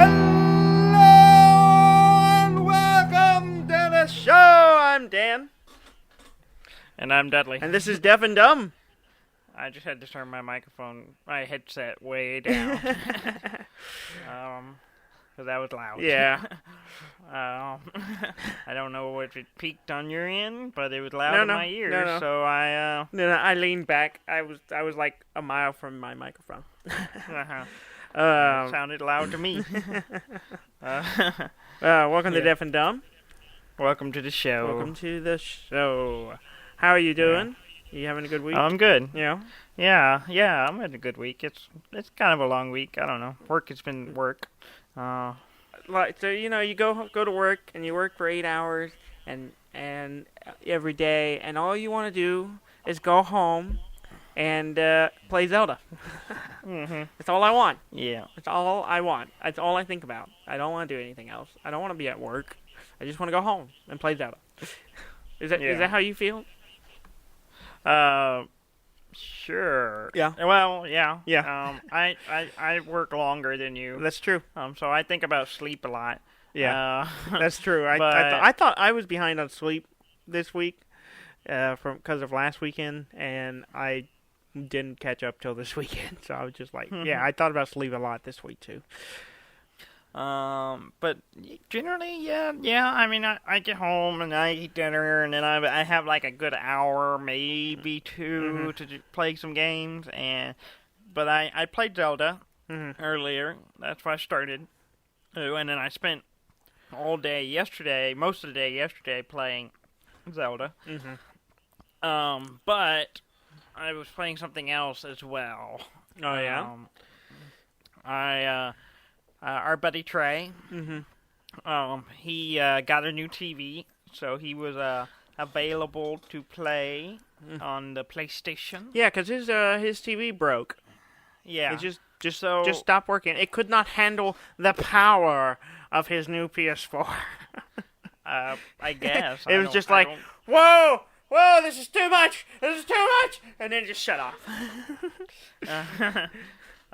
and welcome to the show. I'm Dan. And I'm Dudley. And this is Deaf and Dumb. I just had to turn my headset way down. Because that was loud. Yeah. I don't know if it peaked on your end, but it was loud in my ears. No. So I I leaned back. I was like a mile from my microphone. sounded loud to me. Welcome to Deaf and Dumb. Welcome to the show. Welcome to the show. How are you doing? You having a good week? I'm good. Yeah. Yeah, I'm having a good week. It's kind of a long week. I don't know. Work has been work. So you go to work and you work for 8 hours and every day, and all you want to do is go home and play Zelda. Mm-hmm. That's all I want. Yeah. That's all I want. That's all I think about. I don't want to do anything else. I don't want to be at work. I just want to go home and play Zelda. Is that how you feel? Sure. Yeah. Well, yeah. Yeah. I work longer than you. That's true. So I think about sleep a lot. Yeah. That's true. but- I thought I was behind on sleep this week, because of last weekend, and I didn't catch up till this weekend. So I was just like, I thought about sleep a lot this week too. But generally, yeah. I mean, I get home and I eat dinner, and then I have like a good hour, maybe two, to play some games. But I played Zelda earlier. That's why I started. And then I spent most of the day yesterday playing Zelda. But I was playing something else as well. Oh yeah. Our buddy Trey, he got a new TV, so he was available to play on the PlayStation. Yeah, because his TV broke. Yeah, It just so stopped working. It could not handle the power of his new PS4. I guess It was just like, whoa, this is too much, and then just shut off.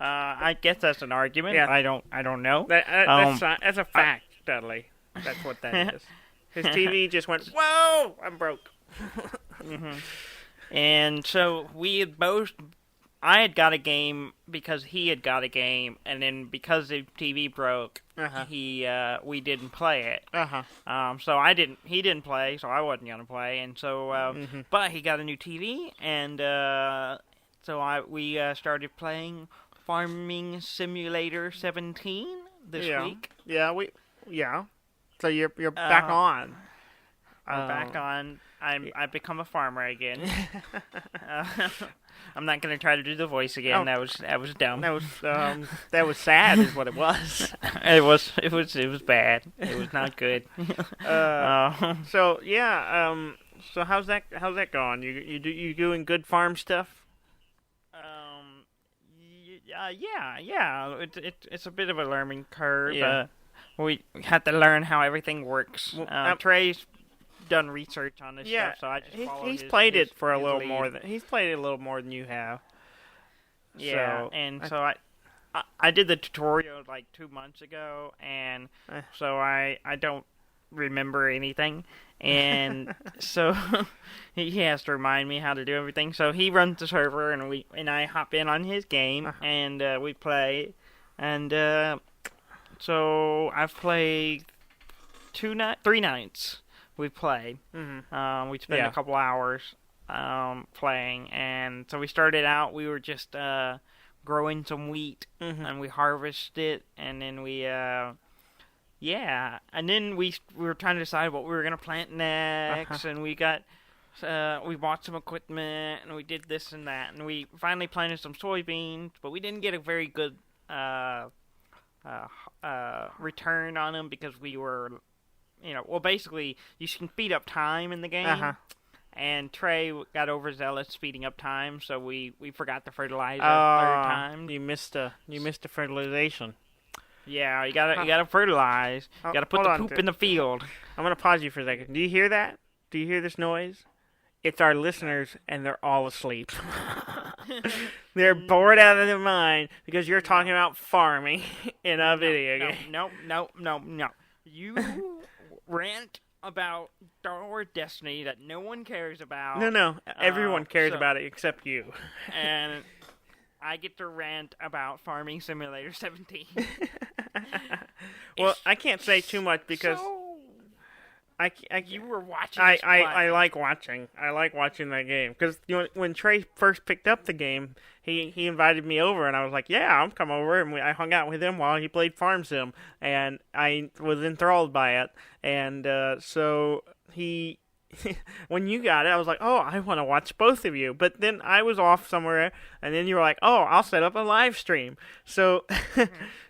I guess that's an argument. Yeah. I don't know. That's a fact, Dudley. That's what that is. His TV just went, whoa, I'm broke. And so I had got a game because he had got a game, and then because the TV broke, we didn't play it. So he didn't play, so I wasn't gonna play, and so but he got a new TV, and we started playing Farming Simulator 17 this week. Yeah. So you're back on. I'm back on. I've become a farmer again. I'm not gonna try to do the voice again. That was dumb. That was sad, is what it was. It was bad. It was not good. So how's that going? You doing good farm stuff? Yeah. It's a bit of a learning curve. Yeah. We had to learn how everything works. Trey's done research on this stuff, so I just followed he's played it for a little lead. more than he's played it a little more than you have. Yeah, so I did the tutorial like 2 months ago, and so I don't remember anything, and so he has to remind me how to do everything. So he runs the server, and I hop in on his game, and we play, and so I've played 3 nights. We played. We spent a couple hours playing, and so we started out. We were just growing some wheat, and we harvested it, and then and then we were trying to decide what we were gonna plant next, and we bought some equipment, and we did this and that, and we finally planted some soybeans, but we didn't get a very good return on them because we were, basically you can speed up time in the game. And Trey got overzealous speeding up time, so we forgot the fertilizer third time. You missed the fertilization. Yeah, you gotta fertilize. You gotta put the poop in the field. I'm gonna pause you for a second. Do you hear that? Do you hear this noise? It's our listeners, and they're all asleep. They're bored out of their mind because you're talking about farming in a video game. No. You rant about Star Wars Destiny that no one cares about. No. Everyone cares about it except you. And I get to rant about Farming Simulator 17. Well, I can't say too much because you were watching. I like watching. I like watching that game because when Trey first picked up the game, he invited me over, and I was like, "Yeah, I'll come over." And I hung out with him while he played Farm Sim, and I was enthralled by it. And so he. When you got it, I was like, "Oh, I want to watch both of you." But then I was off somewhere, and then you were like, "Oh, I'll set up a live stream." So,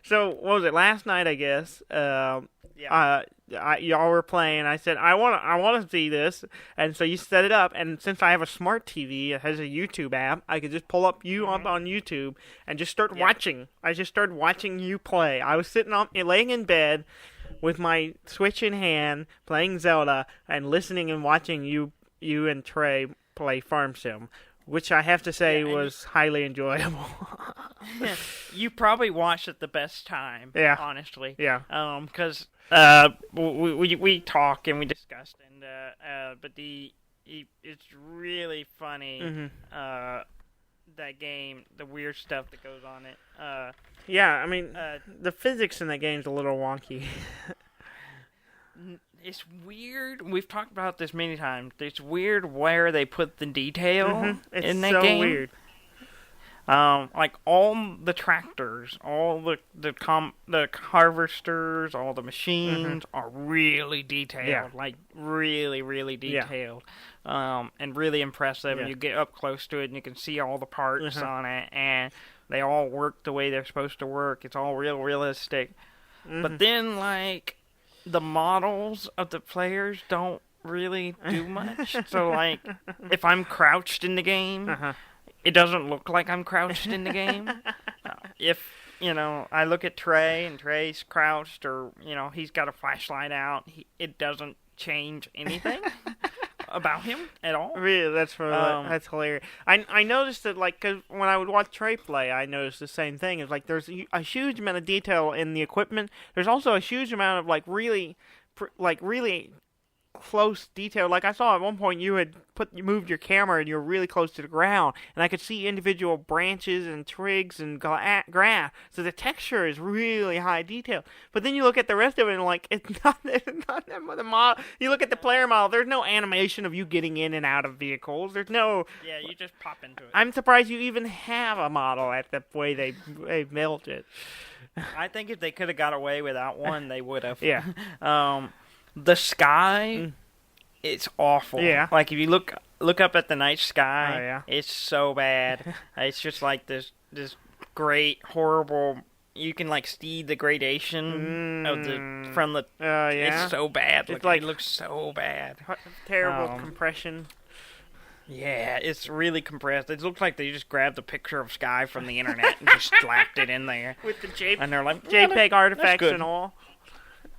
so what was it? Last night, I guess. Y'all were playing. I said, "I want to see this," and so you set it up. And since I have a smart TV, it has a YouTube app. I could just pull up up on YouTube and just start watching. I just started watching you play. I was laying in bed with my Switch in hand, playing Zelda, and listening and watching you and Trey play Farm Sim, which I have to say was highly enjoyable. You probably watched at the best time, honestly. Yeah. Because we talk and we discussed, and but it's really funny. That game, the weird stuff that goes on it. Yeah, I mean, the physics in that game's a little wonky. It's weird. We've talked about this many times. It's weird where they put the detail in that game. It's so weird. Like all the tractors, all the harvesters, all the machines are really detailed. Yeah. Like really, really detailed. And really impressive. Yeah. And you get up close to it and you can see all the parts on it, and they all work the way they're supposed to work. It's all real realistic. But then, like, the models of the players don't really do much. So, like, if I'm crouched in the game, it doesn't look like I'm crouched in the game. If, I look at Trey and Trey's crouched, or, he's got a flashlight out, it doesn't change anything about him at all. Really, that's hilarious. I noticed that, like, 'cause when I would watch Trey play, I noticed the same thing. It's like there's a huge amount of detail in the equipment. There's also a huge amount of really close detail. Like I saw at one point you moved your camera and you were really close to the ground, and I could see individual branches and twigs and grass. So the texture is really high detail. But then you look at the rest of it and like it's not the model. You look at the player model. There's no animation of you getting in and out of vehicles. There's no. Yeah, you just pop into it. I'm surprised you even have a model at the way they built it. I think if they could have got away without one, they would have. Yeah. The sky, it's awful. Yeah. Like, if you look up at the night sky, Oh, it's so bad. It's just like this great, horrible. You can like see the gradation from the. It's so bad. It looks so bad. Terrible compression. Yeah, it's really compressed. It looks like they just grabbed a picture of sky from the internet and just slapped it in there With the and they're like, JPEG artifacts and all.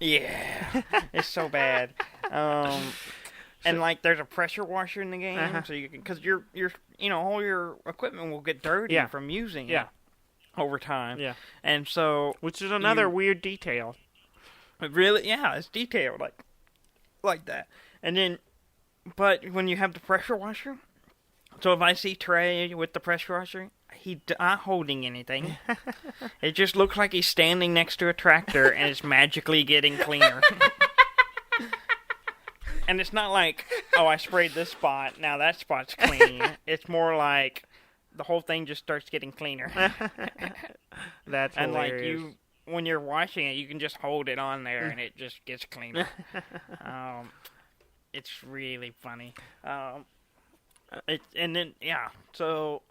Yeah, it's so bad. And like, there's a pressure washer in the game, so you can, because all your equipment will get dirty from using it over time. Yeah, and so which is another weird detail. It really, it's detailed like that. And then, but when you have the pressure washer, so if I see Trey with the pressure washer, he's not holding anything. It just looks like he's standing next to a tractor and it's magically getting cleaner. And it's not like, oh, I sprayed this spot, now that spot's clean. It's more like the whole thing just starts getting cleaner. That's and hilarious. Like when you're washing it, you can just hold it on there and it just gets cleaner. It's really funny. So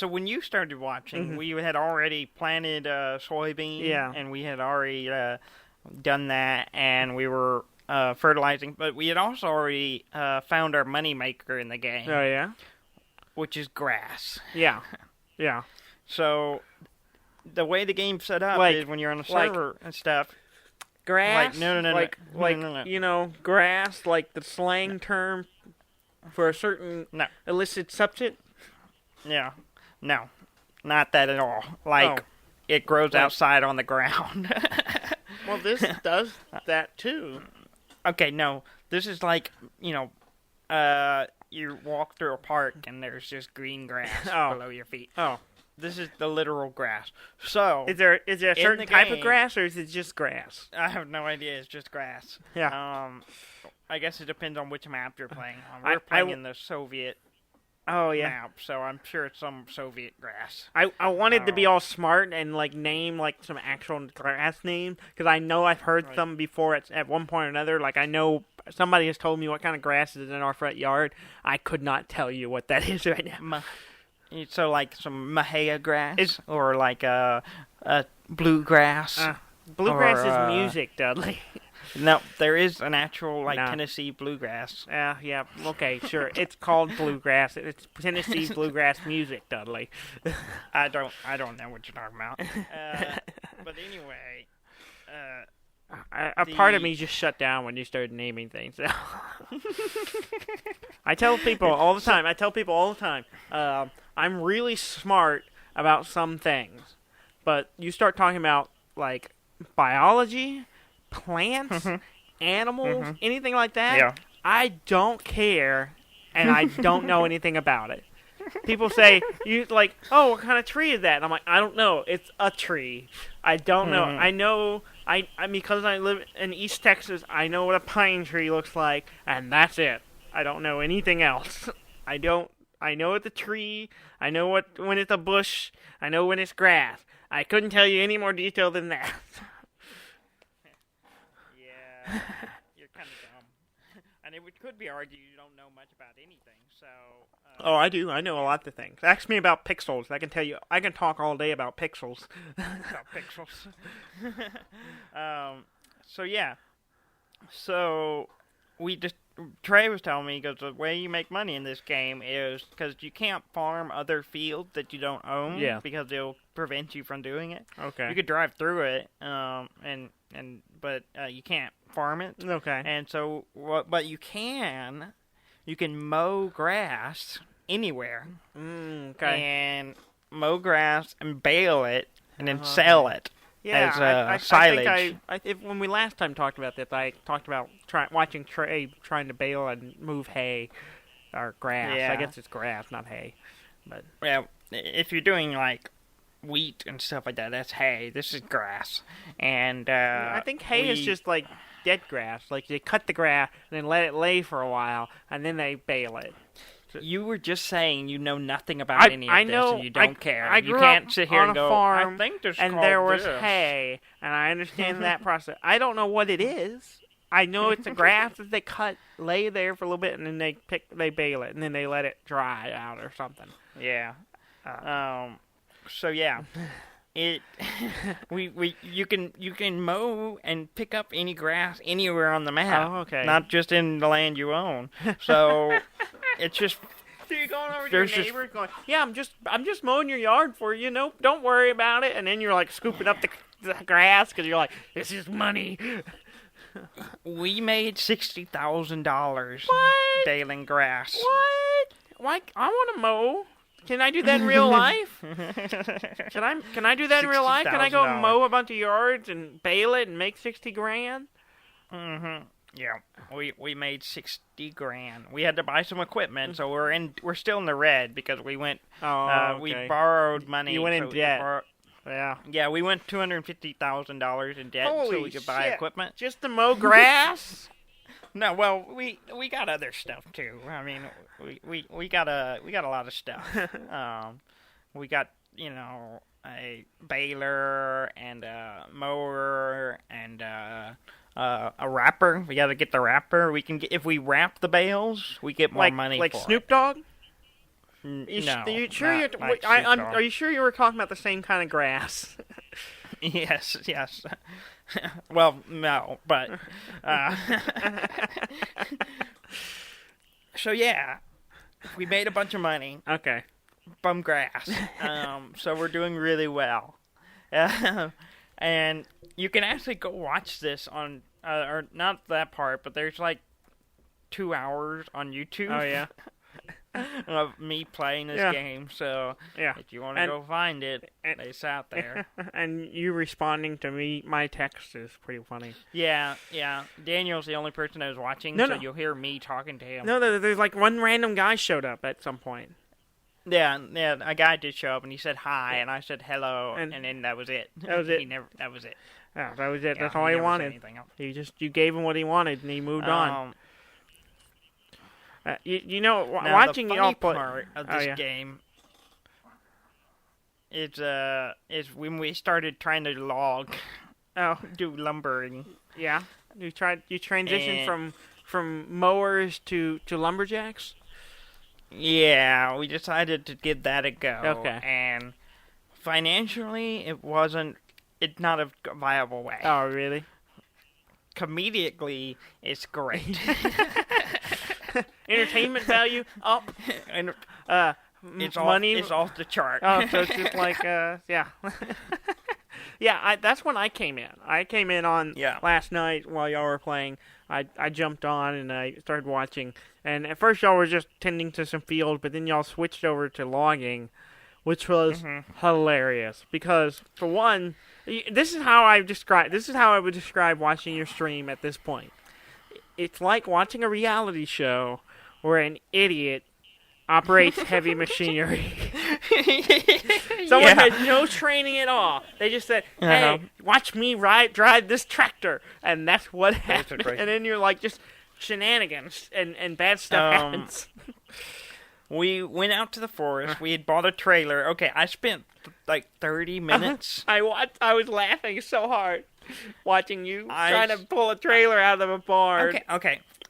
when you started watching, we had already planted soybean, and we had already done that, and we were fertilizing, but we had also already found our moneymaker in the game. Oh, yeah? Which is grass. Yeah. So the way the game's set up is when you're on a server and stuff. Grass? No. Grass, like the slang term for a certain illicit substance? Yeah. No, not that at all. Like, it grows outside on the ground. Well, this does that too. Okay, no. This is like, you walk through a park and there's just green grass below your feet. Oh. This is the literal grass. So, is there a certain type of grass, or is it just grass? I have no idea. It's just grass. Yeah. I guess it depends on which map you're playing on. We're playing in the Soviet map, so I'm sure it's some Soviet grass. I wanted to be all smart and name some actual grass name, because I know I've heard some before at one point or another. Like, I know somebody has told me what kind of grass is in our front yard. I could not tell you what that is right now. So like some Mahia grass, or like a bluegrass. Bluegrass is music, Dudley. No, there is an actual Tennessee bluegrass. Yeah, okay, sure. It's called bluegrass. It's Tennessee bluegrass music, Dudley. I don't know what you're talking about. But anyway, a part of me just shut down when you started naming things. I tell people all the time. I'm really smart about some things, but you start talking about biology, plants, animals, anything like that. Yeah. I don't care, and I don't know anything about it. People say, oh, what kind of tree is that? And I'm like, I don't know. It's a tree. I don't know. I know, because I live in East Texas, I know what a pine tree looks like, and that's it. I don't know anything else. I know it's a tree. I know when it's a bush. I know when it's grass. I couldn't tell you any more detail than that. Yeah, you're kind of dumb. And it could be argued you don't know much about anything, so... Oh, I do. I know a lot of things. Ask me about pixels. I can tell you. I can talk all day about pixels. About pixels. So, yeah. So, Trey was telling me, because the way you make money in this game is because you can't farm other fields that you don't own, because they'll prevent you from doing it. Okay. You could drive through it, but you can't farm it. Okay. And so, but you can mow grass anywhere. Okay. And mow grass and bale it and then sell it. Yeah, as silage. I think when we last time talked about this, I talked about watching Trey trying to bale and move hay or grass. Yeah. I guess it's grass, not hay. But if you're doing wheat and stuff like that, that's hay. This is grass, and I think hay is just dead grass. Like, they cut the grass and then let it lay for a while, and then they bale it. You were just saying you know nothing about any of this, and you don't care. I you grew can't up sit here on and a go, farm, I think there's and there was hay, and I understand that process. I don't know what it is. I know it's a grass that they cut, lay there for a little bit, and then they bale it, and then they let it dry out or something. Yeah. So yeah. You can mow and pick up any grass anywhere on the map. Oh, okay. Not just in the land you own. So it's just. So you're going over to your neighbor going, yeah, I'm just mowing your yard for you. Nope, don't worry about it. And then you're scooping up the grass because you're like, this is money. We made $60,000 baling grass. What? Why? I want to mow. Can I do that in real life? Can I do that in real life? Can I go mow a bunch of yards and bale it and make $60,000? Mm-hmm. Yeah, we made $60,000. We had to buy some equipment, so we're still in the red because we went. Okay. We borrowed money. You went in debt. Yeah, we went $250,000 in debt so we could buy equipment. Just to mow grass? No, well, we got other stuff too. I mean, we got a lot of stuff. We got a baler and a mower and a wrapper. We got to get the wrapper. We can get, if we wrap the bales, we get more money. Like for Snoop it. Dogg? No, are you sure are you sure you were talking about the same kind of grass? Yes. Well, no, but so yeah, we made a bunch of money. Okay. From grass. So we're doing really well. And you can actually go watch this on, or not that part, but there's 2 hours on YouTube. Oh yeah. of me playing this game. So if you want to go find it, it's out there. And you responding to my text is pretty funny. Yeah. Daniel's the only person that was watching, so you'll hear me talking to him. No, there's like one random guy showed up at some point. Yeah, a guy did show up, and he said hi, and I said hello, and then that was it. That was it. That was it. Yeah, that was it. That's all he wanted. You gave him what he wanted, and he moved on. Watching the y'all play part of this game is when we started trying to log, do lumbering. Yeah, you transitioned from mowers to lumberjacks. Yeah, we decided to give that a go. Okay. And financially, it's not a viable way. Oh, really? Comedically, it's great. Entertainment value up. And money it's off the chart. Oh, so it's just like yeah. Yeah, that's when I came in. I came in on last night while y'all were playing. I jumped on and I started watching. And at first y'all were just tending to some field, but then y'all switched over to logging, which was hilarious. Because for one, this is how I would describe watching your stream at this point. It's like watching a reality show where an idiot operates heavy machinery. Someone had no training at all. They just said, "Hey, watch me drive this tractor," and that's what happened. And then you're like, just shenanigans and bad stuff happens. We went out to the forest. We had bought a trailer. Okay, I spent like 30 minutes. I was laughing so hard watching you trying to pull a trailer out of a barn.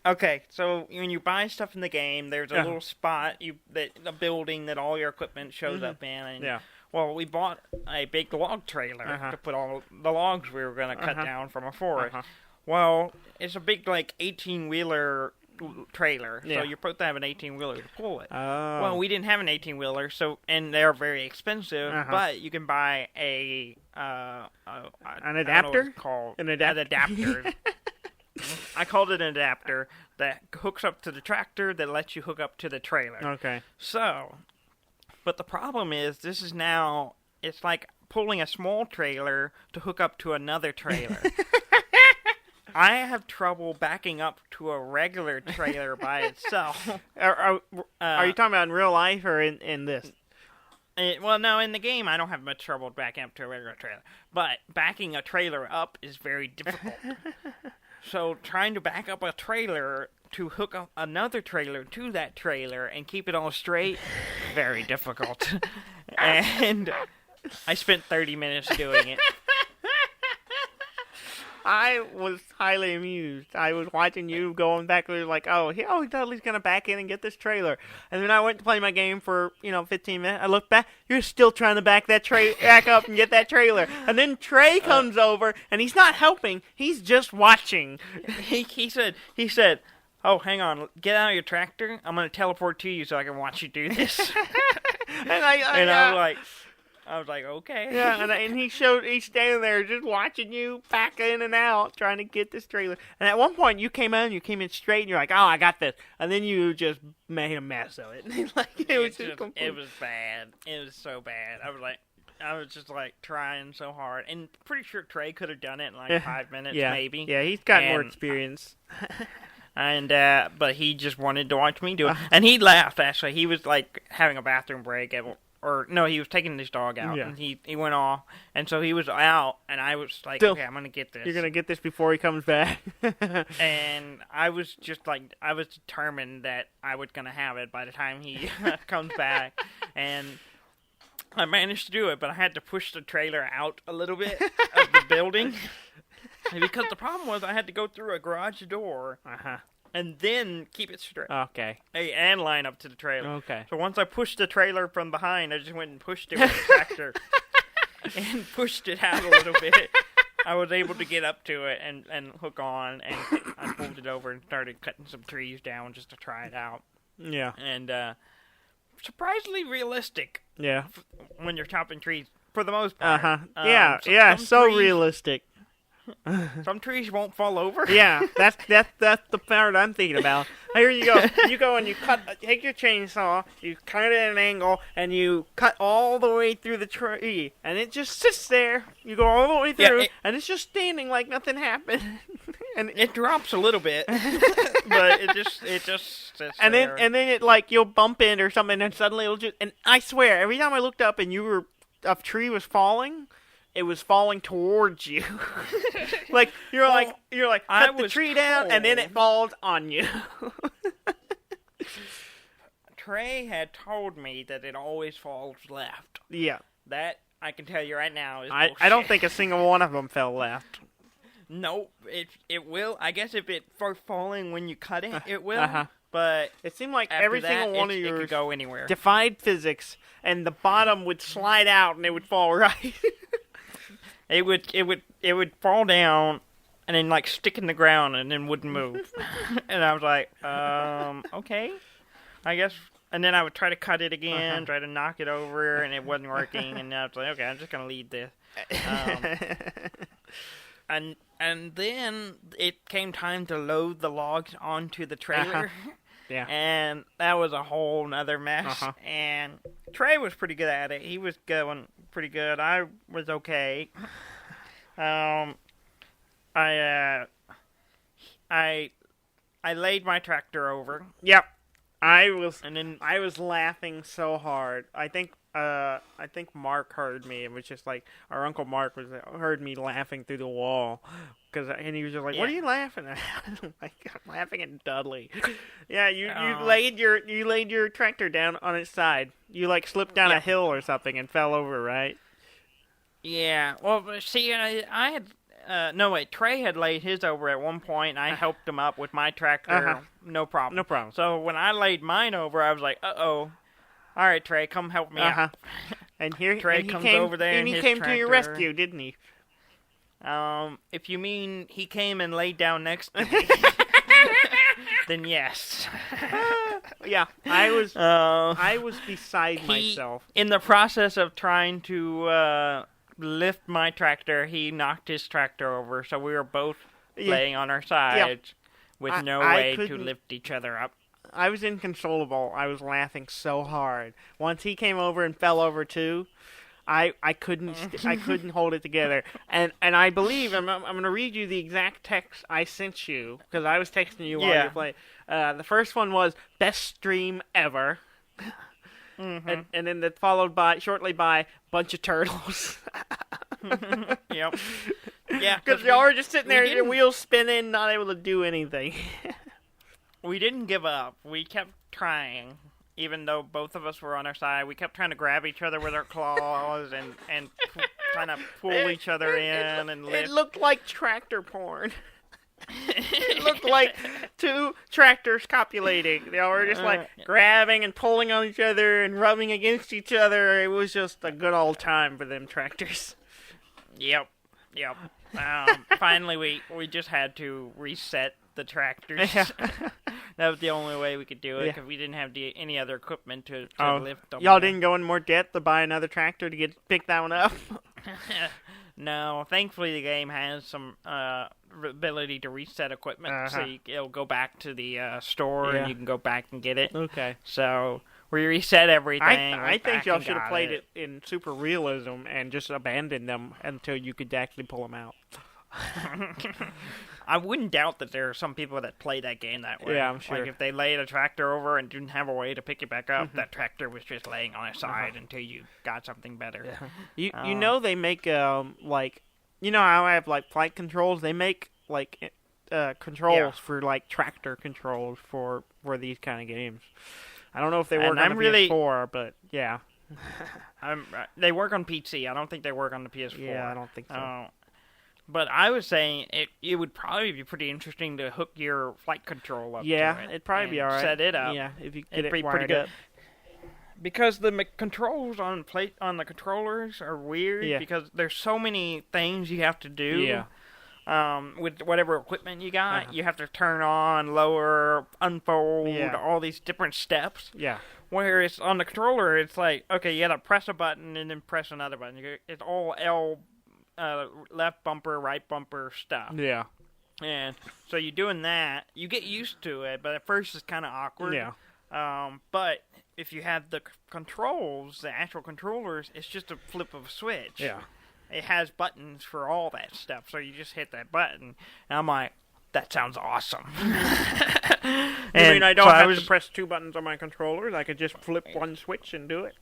Okay, so when you buy stuff in the game, there's a little spot, a building that all your equipment shows up in. And, well, we bought a big log trailer to put all the logs we were going to cut down from a forest. Well, it's a big, 18-wheeler trailer, so you're supposed to have an 18-wheeler to pull it. Well, we didn't have an 18-wheeler, and they're very expensive, but you can buy an adapter? An adapter. I called it an adapter that hooks up to the tractor that lets you hook up to the trailer. Okay. So, but the problem is, it's like pulling a small trailer to hook up to another trailer. I have trouble backing up to a regular trailer by itself. Are you talking about in real life or in this? Well, no, in the game I don't have much trouble backing up to a regular trailer. But backing a trailer up is very difficult. So trying to back up a trailer to hook up another trailer to that trailer and keep it all straight, very difficult. And I spent 30 minutes doing it. I was highly amused. I was watching you going back there like, oh, Dudley's going to back in and get this trailer. And then I went to play my game for, 15 minutes. I looked back. You're still trying to back up and get that trailer. And then Trey comes over, and he's not helping. He's just watching. He said, oh, hang on. Get out of your tractor. I'm going to teleport to you so I can watch you do this. I was like, okay. Yeah, and he's standing there just watching you back in and out, trying to get this trailer. And at one point, you came in straight, and you're like, oh, I got this. And then you just made a mess of it. It was bad. It was so bad. I was just trying so hard. And pretty sure Trey could have done it in 5 minutes, maybe. Yeah, he's got more experience. But he just wanted to watch me do it. And he laughed, actually. He was having a bathroom break he was taking his dog out, and he went off, and so he was out, and I was like, okay, I'm going to get this. You're going to get this before he comes back. And I was just I was determined that I was going to have it by the time he comes back, and I managed to do it, but I had to push the trailer out a little bit of the building, because the problem was I had to go through a garage door, and then keep it straight. Okay. And line up to the trailer. Okay. So once I pushed the trailer from behind, I just went and pushed it with the tractor and pushed it out a little bit. I was able to get up to it and hook on, and I pulled it over and started cutting some trees down just to try it out. Yeah. And surprisingly realistic. Yeah. When you're chopping trees, for the most part. So realistic. Some trees won't fall over. Yeah, that's the part I'm thinking about. Here you go. You go and you take your chainsaw, you cut it at an angle, and you cut all the way through the tree, and it just sits there. You go all the way through, and it's just standing like nothing happened. And it drops a little bit, but it just sits and there. And then it you'll bump it or something, and suddenly it'll just. And I swear, every time I looked up and a tree was falling. It was falling towards you. You're like cut the tree down and then it falls on you. Trey had told me that it always falls left. Yeah. That I can tell you right now is bullshit. I don't think a single one of them fell left. Nope. It will. I guess if it starts falling when you cut it, it will. But it seemed like every single one of yours could go anywhere. Defied physics, and the bottom would slide out and it would fall right. It would fall down and then stick in the ground and then wouldn't move. And I was like, okay, I guess. And then I would try to cut it again, try to knock it over, and it wasn't working. And I was like, okay, I'm just gonna leave this. And then it came time to load the logs onto the trailer. Yeah. And that was a whole nother mess. And Trey was pretty good at it. He was going pretty good. I was okay. I laid my tractor over. Yep. I was laughing so hard. I think Mark heard me. It was just our Uncle Mark heard me laughing through the wall, and he was just like, "What are you laughing at?" I'm laughing at Dudley. Yeah, you laid your tractor down on its side. You slipped down a hill or something and fell over, right? Yeah. Well, see, I had. Trey had laid his over at one point, and I helped him up with my tractor. No problem. No problem. So when I laid mine over, I was like, uh-oh. All right, Trey, come help me out. And here Trey comes over there and he came to your rescue, didn't he? If you mean he came and laid down next to me, then yes. Yeah, I was beside myself. In the process of trying to lift my tractor, he knocked his tractor over, so we were both laying on our sides with no way to lift each other up. I was inconsolable. I was laughing so hard. Once he came over and fell over too, I couldn't hold it together. And I believe I'm going to read you the exact text I sent you, because I was texting you while you were playing. The first one was best stream ever. And then that followed shortly by bunch of turtles. Yep. Yeah, because y'all were just sitting there, your wheels spinning, not able to do anything. We didn't give up. We kept trying, even though both of us were on our side. We kept trying to grab each other with our claws and trying to pull each other in and lift. It looked like tractor porn. It looked like two tractors copulating. They all were just grabbing and pulling on each other and rubbing against each other. It was just a good old time for them tractors. Yep. Finally, we just had to reset the tractors. That was the only way we could do it, because we didn't have any other equipment to lift them. Y'all didn't go in more debt to buy another tractor to pick that one up? No, thankfully the game has some ability to reset equipment, so it'll go back to the store and you can go back and get it. Okay. So we reset everything. I think y'all should have played it in super realism and just abandoned them until you could actually pull them out. I wouldn't doubt that there are some people that play that game that way. Yeah, I'm sure. If they laid a tractor over and didn't have a way to pick it back up, that tractor was just laying on its side until you got something better. Yeah. You know they make how I have flight controls. They make controls for tractor controls for these kind of games. I don't know if they work on the PS4, but yeah. They work on PC. I don't think they work on the PS4. Yeah, I don't think so. But I was saying it would probably be pretty interesting to hook your flight control up to it. It'd probably be all right. Set it up. Yeah, if you it'd be pretty good. Because the controls on the controllers are weird, because there's so many things you have to do. Yeah. With whatever equipment you got, you have to turn on, lower, unfold, all these different steps. Yeah. Whereas on the controller, it's like, okay, you gotta press a button and then press another button. It's all left bumper, right bumper stuff. Yeah. And so you're doing that. You get used to it, but at first it's kind of awkward. Yeah. But if you have the controls, the actual controllers, it's just a flip of a switch. Yeah. It has buttons for all that stuff, so you just hit that button. And I'm like, that sounds awesome. I mean, I don't have to press 2 buttons on my controllers. I could just flip one switch and do it.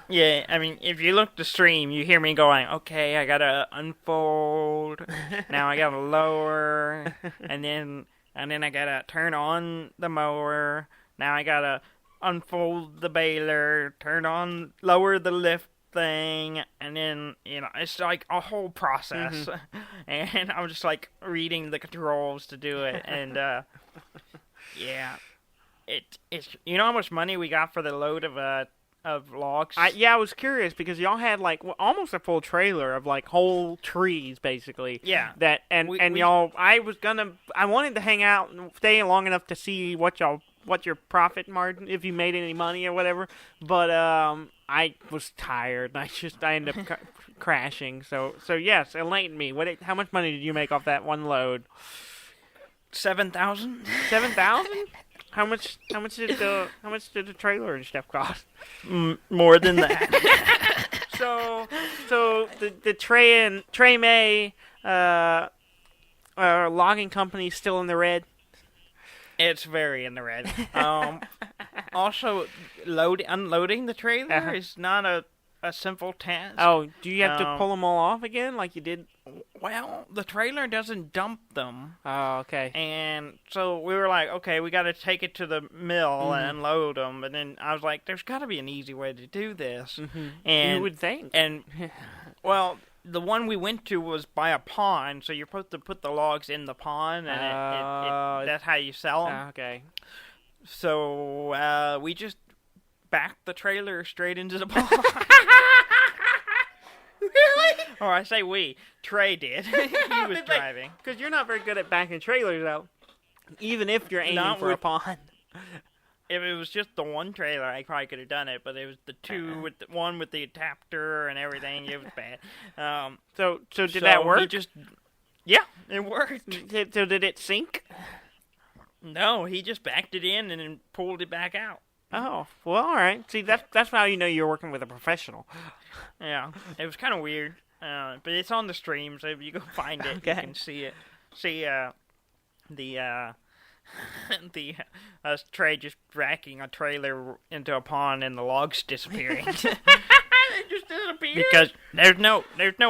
Yeah, I mean, if you look the stream, you hear me going, okay, I gotta unfold, now I gotta lower, and then I gotta turn on the mower, now I gotta unfold the baler, lower the lift thing, and then, it's like a whole process. Mm-hmm. And I'm just like reading the controls to do it, and yeah, it's how much money we got for the load of logs? I was curious because y'all had like almost a full trailer of like whole trees basically. Yeah. Y'all, I wanted to hang out and stay long enough to see what your profit margin, if you made any money or whatever, but I was tired. I ended up crashing. So yes, enlighten me. How much money did you make off that one load? 7,000. 7,000? How much did the trailer and stuff cost? More than that. So the Trey May logging company still in the red. It's very in the red. Also, unloading the trailer is not a simple task. Oh, do you have to pull them all off again like you did? Well, the trailer doesn't dump them. Oh, okay. And so we were like, okay, we got to take it to the mill and unload them. And then I was like, there's got to be an easy way to do this. Mm-hmm. And you would think. And, well, the one we went to was by a pond, so you're supposed to put the logs in the pond, and that's how you sell them. Okay. So we just backed the trailer straight into the pond. Really? Or I say we. Trey did. He was driving. Because you're not very good at backing trailers out, even if you're aiming for a pond. If it was just the one trailer, I probably could have done it, but it was the two with the one with the adapter and everything. It was bad. So did that work? Yeah, it worked. So did it sink? No, he just backed it in and then pulled it back out. Oh, well, all right. See, that's how you know you're working with a professional. Yeah, it was kind of weird, but it's on the stream, so if you go find it, okay. You can see it. See us Trey just dragging a trailer into a pond and the logs disappearing. They just disappeared? Because there's no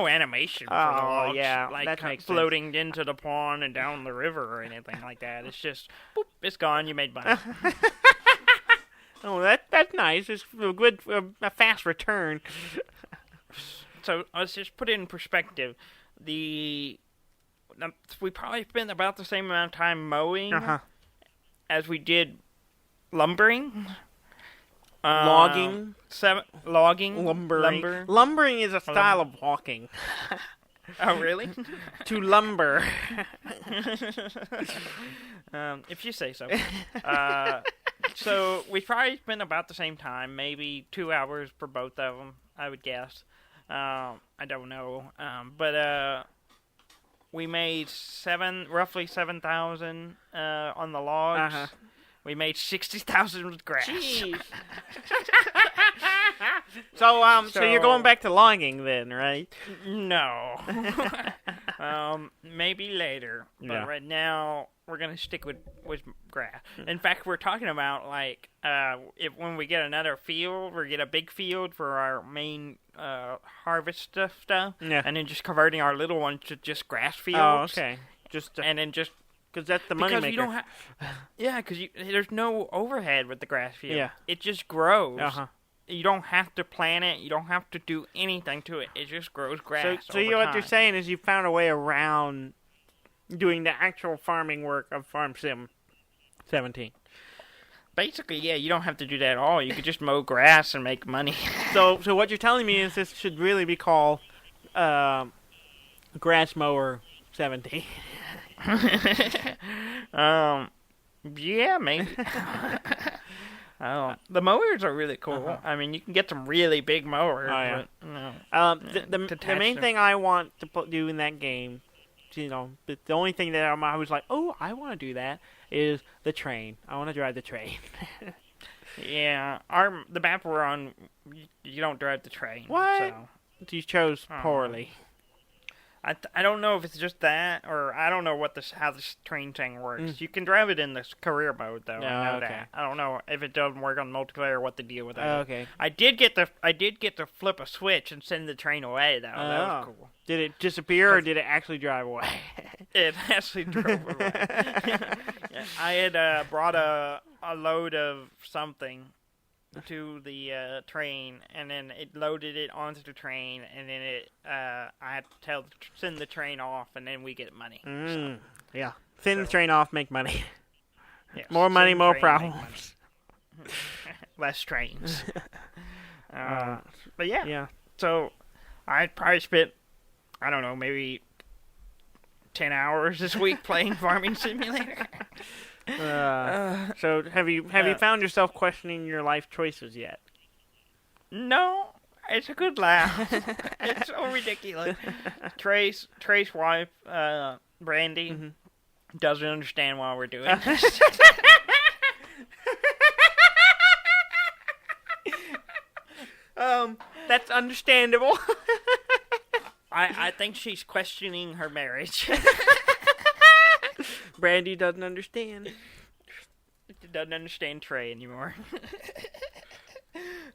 animation for the logs, yeah, like that makes floating into the pond and down the river or anything like that. It's just, boop, it's gone, you made money. Oh, that's nice. It's a fast return. So let's just put it in perspective. We probably spent about the same amount of time mowing as we did lumbering. Logging? Logging. Lumbering. Lumbering is a style of walking. Oh, really? To lumber. If you say so. So we probably spent about the same time, maybe 2 hours for both of them, I would guess. I don't know. But we made roughly 7,000 on the logs. We made 60,000 with grass. Jeez. So you're going back to logging then, right? No. Maybe later. But right now, we're going to stick with grass. In fact, we're talking about, like, when we get another field, or get a big field for our main harvest stuff, and then just converting our little ones to just grass fields. Oh, okay. And then just... Because that's the money maker. You don't because there's no overhead with the grass field. Yeah. It just grows. You don't have to plant it. You don't have to do anything to it. It just grows grass. So what you're saying is you found a way around doing the actual farming work of Farm Sim 17. Basically, yeah, you don't have to do that at all. You could just mow grass and make money. So what you're telling me is this should really be called Grass Mower 17. Yeah, maybe. Oh, the mowers are really cool. I mean, you can get some really big mowers. Oh, yeah. But, the main thing I want to do in that game, but the only thing that I was like, oh, I want to do that, is the train. I want to drive the train. Yeah, the map we're on, you don't drive the train. What? So. You chose poorly. I don't know if it's just that, or I don't know how this train thing works. You can drive it in this career mode, though. I know that. I don't know if it doesn't work on multiplayer or what the deal with that is. Okay. I did get to flip a switch and send the train away, though. That was cool. Did it disappear, or did it actually drive away? It actually drove away. I had brought a load of something to the train, and then it loaded it onto the train, and then I had to send the train off, and then we get money. So. Yeah, send the train off, make money. Yes, more money, more problems. Less trains. But yeah. So I probably spent, I don't know, maybe 10 hours this week playing Farming Simulator. So have you found yourself questioning your life choices yet? No, it's a good laugh. It's so ridiculous. Trace wife, Brandy, doesn't understand why we're doing this. That's understandable. I think she's questioning her marriage. Brandy doesn't understand. Doesn't understand Trey anymore.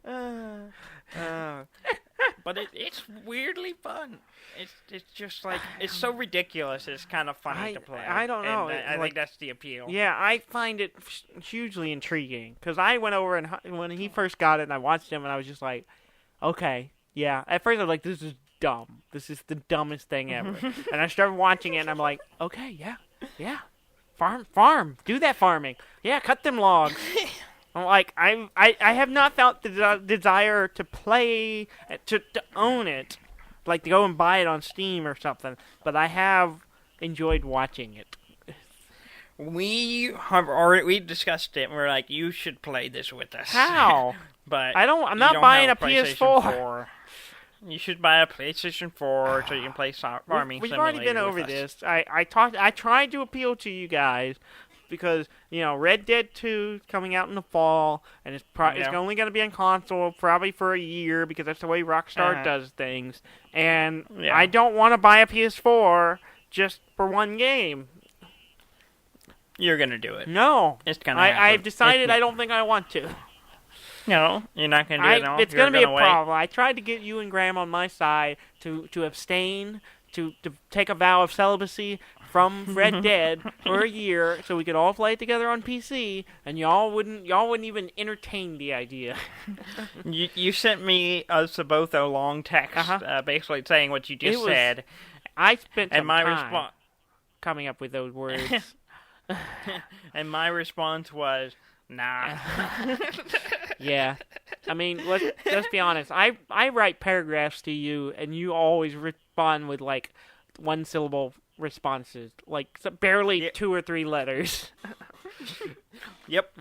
But it's weirdly fun. It's just like, it's so ridiculous. It's kind of funny to play. I don't know. I think that's the appeal. Yeah, I find it hugely intriguing because I went over and when he first got it, and I watched him, and I was just like, okay, yeah. At first, I was like, this is dumb. This is the dumbest thing ever. And I started watching it, and I'm like, okay, yeah. Farm. Do that farming. Yeah, cut them logs. I'm like, I have not felt the desire to play, to own it, like to go and buy it on Steam or something, but I have enjoyed watching it. We discussed it, and we're like, you should play this with us. How? But I'm not buying a PS4. You should buy a PlayStation 4 so you can play Farming Simulator. We've already been over this. I tried to appeal to you guys because, Red Dead 2 is coming out in the fall, and it's only going to be on console probably for a year because that's the way Rockstar does things. And I don't want to buy a PS4 just for one game. You're going to do it. No. It's going to happen. I've decided I don't think I want to. No, you're not going to do it now? It's going to be a problem. I tried to get you and Graham on my side to abstain, to take a vow of celibacy from Red Dead for a year so we could all play it together on PC, and y'all wouldn't even entertain the idea. You sent me us both a long text basically saying what you just said. I spent some time coming up with those words. And my response was, nah. Yeah. I mean, let's be honest. I write paragraphs to you, and you always respond with, like, one-syllable responses. Like, barely 2 or 3 letters. Yep.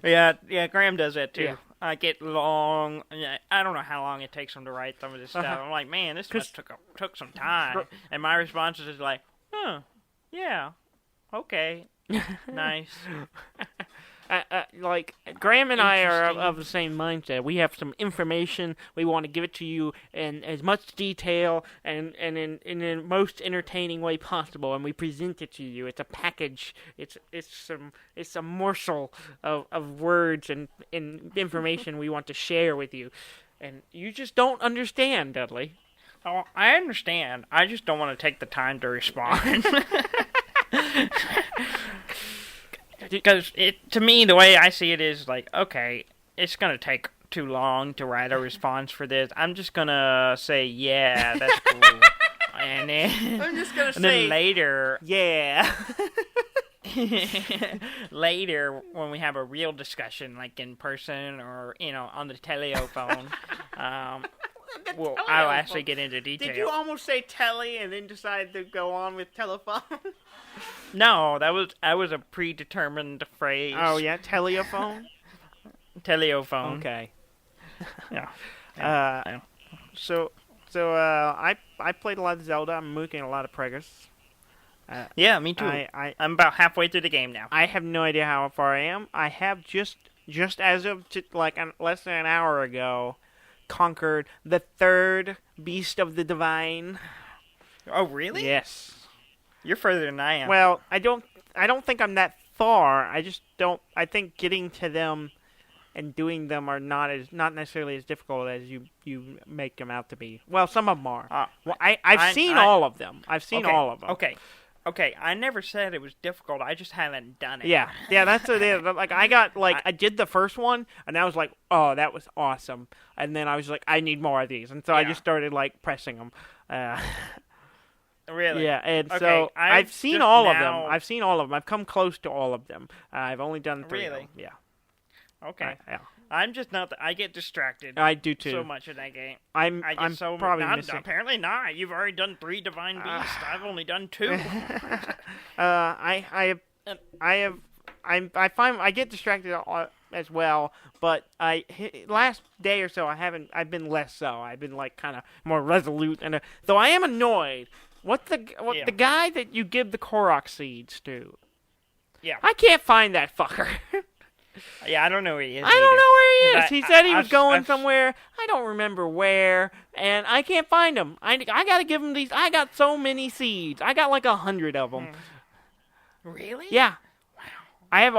Yeah, Graham does that, too. Yeah. I get long... I don't know how long it takes him to write some of this stuff. I'm like, man, this must took some time. And my response is like, yeah, okay. Nice. Like, Graham and I are of the same mindset. We have some information. We want to give it to you in as much detail and in the most entertaining way possible, and we present it to you. It's a package. It's a morsel of words and information we want to share with you. And you just don't understand, Dudley. Oh, I understand. I just don't want to take the time to respond. Because to me, the way I see it is like, okay, it's going to take too long to write a response for this. I'm just going to say, yeah, that's cool. And then, I'm just going to say, then later, yeah. Later, when we have a real discussion, like in person or, on the telephone, I'll actually get into detail. Did you almost say telly and then decide to go on with telephone? No, that was a predetermined phrase. Oh yeah, telephone. Telephone. Okay. Yeah. So I played a lot of Zelda. I'm making a lot of progress. Yeah, me too. I'm about halfway through the game now. I have no idea how far I am. I have just as of less than an hour ago conquered the third Beast of the Divine. Oh, really? Yes. You're further than I am. Well, I don't think I'm that far. I just don't. I think getting to them and doing them are not necessarily as difficult as you make them out to be. Well, some of them are. Well, I've seen all of them. I've seen all of them. Okay. I never said it was difficult. I just haven't done it. Yeah. That's it. Like I did the first one, and I was like, oh, that was awesome. And then I was like, I need more of these, and so I just started like pressing them. Really? Yeah, and so I've seen all of them. I've seen all of them. I've come close to all of them. I've only done 3 of them. Yeah. Okay. I'm just not. I get distracted. I do too. So much in that game. I'm probably missing. Apparently not. You've already done 3 Divine Beasts. I've only done 2. I find I get distracted as well, but last day or so I've been less so. I've been like kind of more resolute, and though I am annoyed. The guy that you give the Korok seeds to? Yeah. I can't find that fucker. Yeah, I don't know where he is. I don't know where he is. He said he was going somewhere. I don't remember where, and I can't find him. I got to give him these. I got so many seeds. I got like 100 of them. Really? Yeah. Wow. I have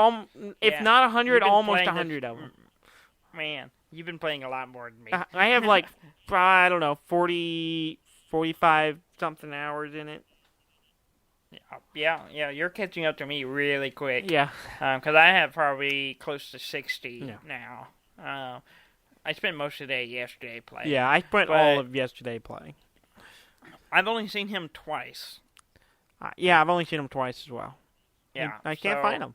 if not 100, almost 100 of them. Man, you've been playing a lot more than me. I have like I don't know 40, 45 something hours in it. Yeah, you're catching up to me really quick. Yeah. Because I have probably close to 60 now. I spent most of the day yesterday playing. Yeah, I spent all of yesterday playing. I've only seen him twice. Yeah, I've only seen him twice as well. Yeah. I can't find him.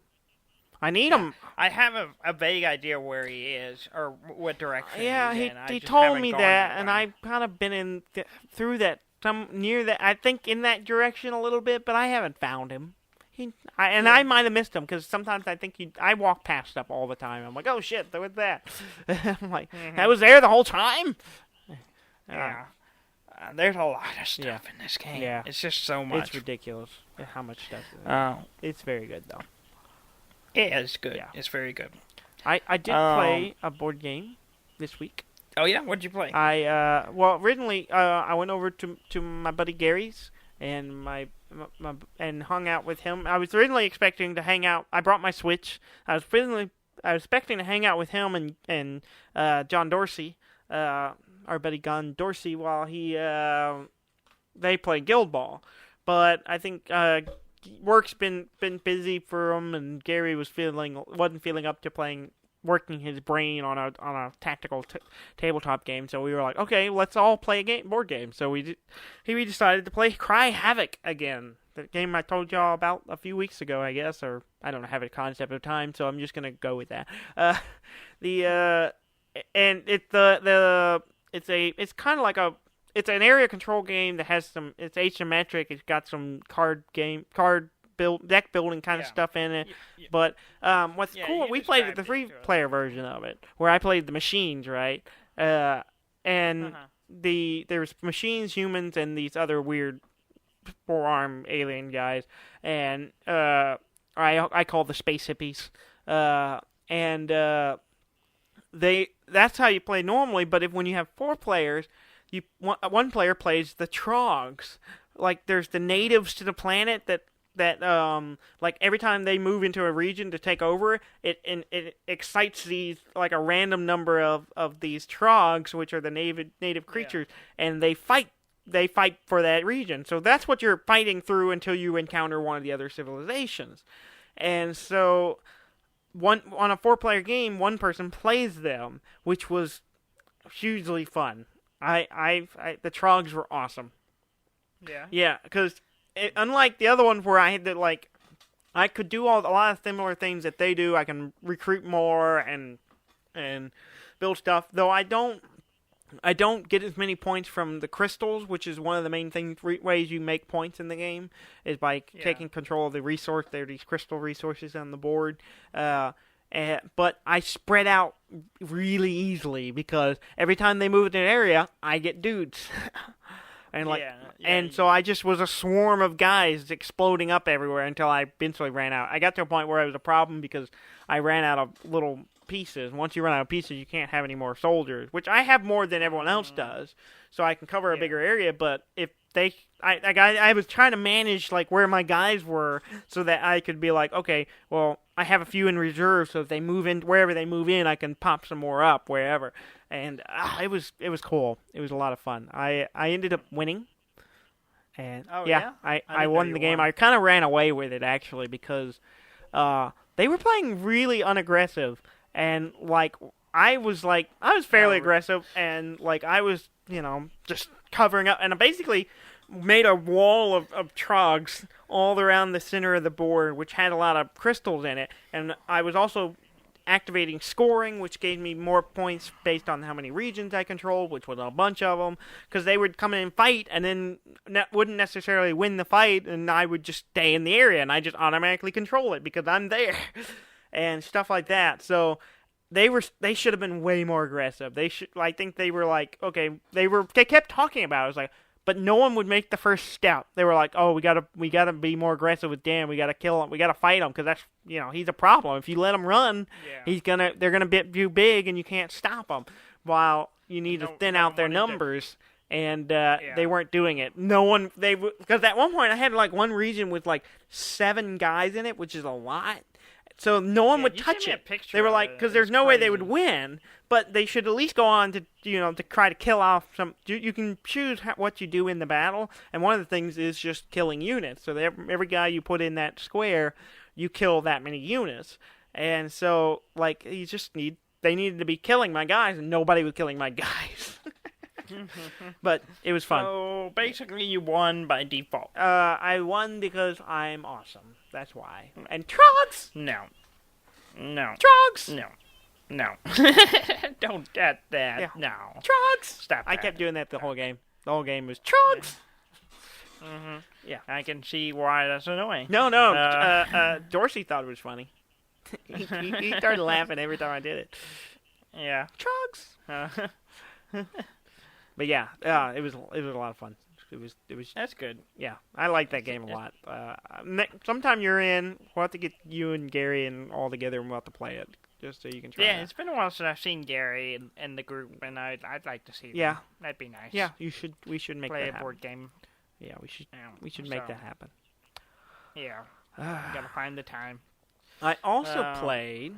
I need him. I have a vague idea where he is or what direction he's in. He told me that, and I've kind of been through that. Near that, I think in that direction a little bit, but I haven't found him. I might have missed him because sometimes I think I walk past stuff all the time. I'm like, oh shit, what's that? I'm like, I was there the whole time. Yeah, there's a lot of stuff in this game. Yeah, it's just so much. It's ridiculous how much stuff. It's very good though. It is good. Yeah. It's very good. I did play a board game this week. Oh yeah, what'd you play? Originally I went over to my buddy Gary's and and hung out with him. I was originally expecting to hang out. I brought my Switch. I was expecting to hang out with him and John Dorsey, our buddy John Dorsey, while they play Guild Ball. But I think work's been busy for him, and Gary wasn't feeling up to working his brain on a tactical tabletop game. So we were like, okay, let's all play a board game. So we decided to play Cry Havoc again, the game I told y'all about a few weeks ago, I guess, or I don't have a concept of time, so I'm just gonna go with that. It's kind of like it's an area control game that has it's asymmetric. It's got some deck building kind of stuff in it. But what's cool, we played the 3-player version of it, where I played the machines, right? And there's machines, humans, and these other weird 4-arm alien guys, and I call the space hippies. That's how you play normally. But when you have 4 players, one player plays the Trogs. Like there's the natives to the planet that like every time they move into a region to take over, it excites these like a random number of these Trogs, which are the native creatures, and they fight for that region. So that's what you're fighting through until you encounter one of the other civilizations. And so on a 4-player game, one person plays them, which was hugely fun. The Trogs were awesome. Yeah, because unlike the other ones where I had to I could do a lot of similar things that they do. I can recruit more and build stuff. Though I don't get as many points from the crystals, which is one of the main ways you make points in the game, is by taking control of the resource. There are these crystal resources on the board. but I spread out really easily because every time they move to an area, I get dudes. And so I just was a swarm of guys exploding up everywhere until I eventually ran out. I got to a point where it was a problem because I ran out of little pieces. Once you run out of pieces, you can't have any more soldiers, which I have more than everyone else does, so I can cover a bigger area. But if I was trying to manage like where my guys were so that I could be like, okay, well, I have a few in reserve, so if they move in wherever they move in, I can pop some more up wherever. And it was cool. It was a lot of fun. I ended up winning. And I won the game. I kind of ran away with it actually because they were playing really unaggressive, and like I was fairly aggressive, and like I was just covering up, and I basically made a wall of trogs all around the center of the board, which had a lot of crystals in it, and I was also activating scoring, which gave me more points based on how many regions I controlled, which was a bunch of them, because they would come in and fight, and then wouldn't necessarily win the fight, and I would just stay in the area, and I just automatically control it because I'm there, and stuff like that. So they should have been way more aggressive. I think they were like, okay, they kept talking about it. I was like, but no one would make the first step. They were like, "Oh, we gotta be more aggressive with Dan. We gotta kill him. We gotta fight him because that's he's a problem. If you let him run, they're gonna be too big and you can't stop him. While you need to thin out their numbers." And they weren't doing it. Because at one point I had like one region with like 7 guys in it, which is a lot. So no one would touch it. They were like, because there's no way they would win, but they should at least go on to to try to kill off some. You can choose what you do in the battle, and one of the things is just killing units. So every guy you put in that square, you kill that many units. And so like they needed to be killing my guys, and nobody was killing my guys. But it was fun. So basically, you won by default. I won because I'm awesome. That's why. And Trogs! No. Trogs! No. Don't get that. Yeah. No. Trogs! Stop that. I kept doing that the whole game. The whole game was Trogs! Mm-hmm. Yeah. I can see why that's annoying. No. Dorsey thought it was funny. he started laughing every time I did it. Yeah. Trogs! But yeah, it was a lot of fun. It was. That's good. Yeah, I like that game a lot. Sometime we'll have to get you and Gary and all together, and we'll have to play it just so you can try. Yeah, it's been a while since I've seen Gary and the group, and I'd like to see them. Yeah, that'd be nice. Yeah, we should make play that happen. a board game. Yeah, we should make that happen. Yeah, gotta find the time. I also played.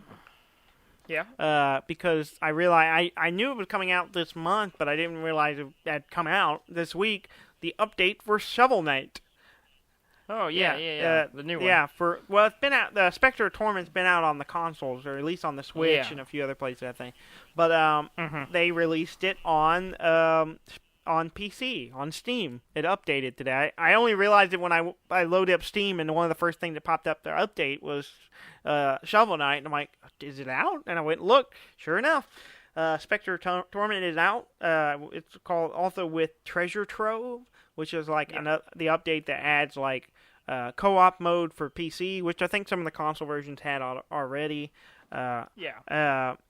Yeah. Because I realized I knew it was coming out this month, but I didn't realize it had come out this week. The update for Shovel Knight. Oh yeah. The new one. Yeah, it's been out. The Spectre of Torment's been out on the consoles, or at least on the Switch and a few other places, I think. But they released it on PC, on Steam. It updated today. I only realized it when I loaded up Steam, and one of the first things that popped up, their update, was Shovel Knight, and I'm like, is it out? And I went, look, sure enough, Spectre of Torment is out. It's called also with Treasure Trove, which is like the update that adds like co-op mode for PC, which I think some of the console versions had already. And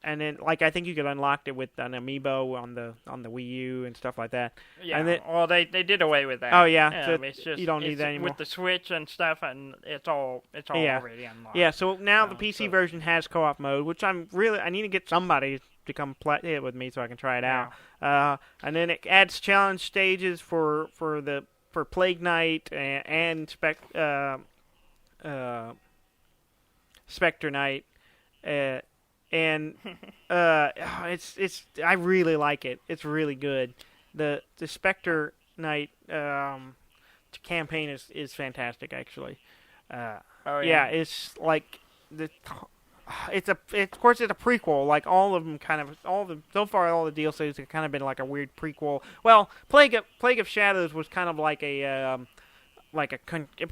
then like I think you could unlock it with an amiibo on the Wii U and stuff like that. Yeah. And then, well, they did away with that. Oh yeah. So it's just, you don't need that anymore with the Switch and stuff, and it's all already unlocked. Yeah. So now the PC version has co-op mode, which I need to get somebody to come play it with me so I can try it out. And then it adds challenge stages for Plague Knight and Spectre Knight. It's I really like it. It's really good. The Spectre Knight campaign is fantastic actually. Yeah, it's like of course it's a prequel. Like all of them so far all the DLCs have kind of been like a weird prequel. Well, Plague of Shadows was kind of like it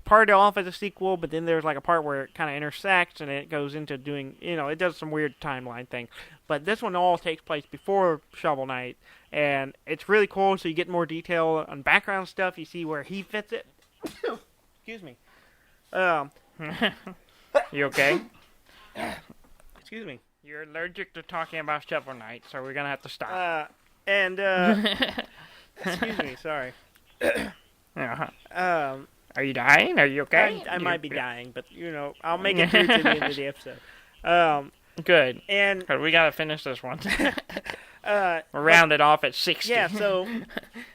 started off as a sequel, but then there's like a part where it kind of intersects and it goes into doing, it does some weird timeline thing. But this one all takes place before Shovel Knight, and it's really cool. So you get more detail on background stuff. You see where he fits it. Excuse me. You okay? Excuse me. You're allergic to talking about Shovel Knight, so we're gonna have to stop. Excuse me. Sorry. Uh-huh. Are you dying? Are you okay? I might be dying, but I'll make it through to the end of the episode. Good. And we gotta finish this one. We'll round it off at 60. Yeah. So,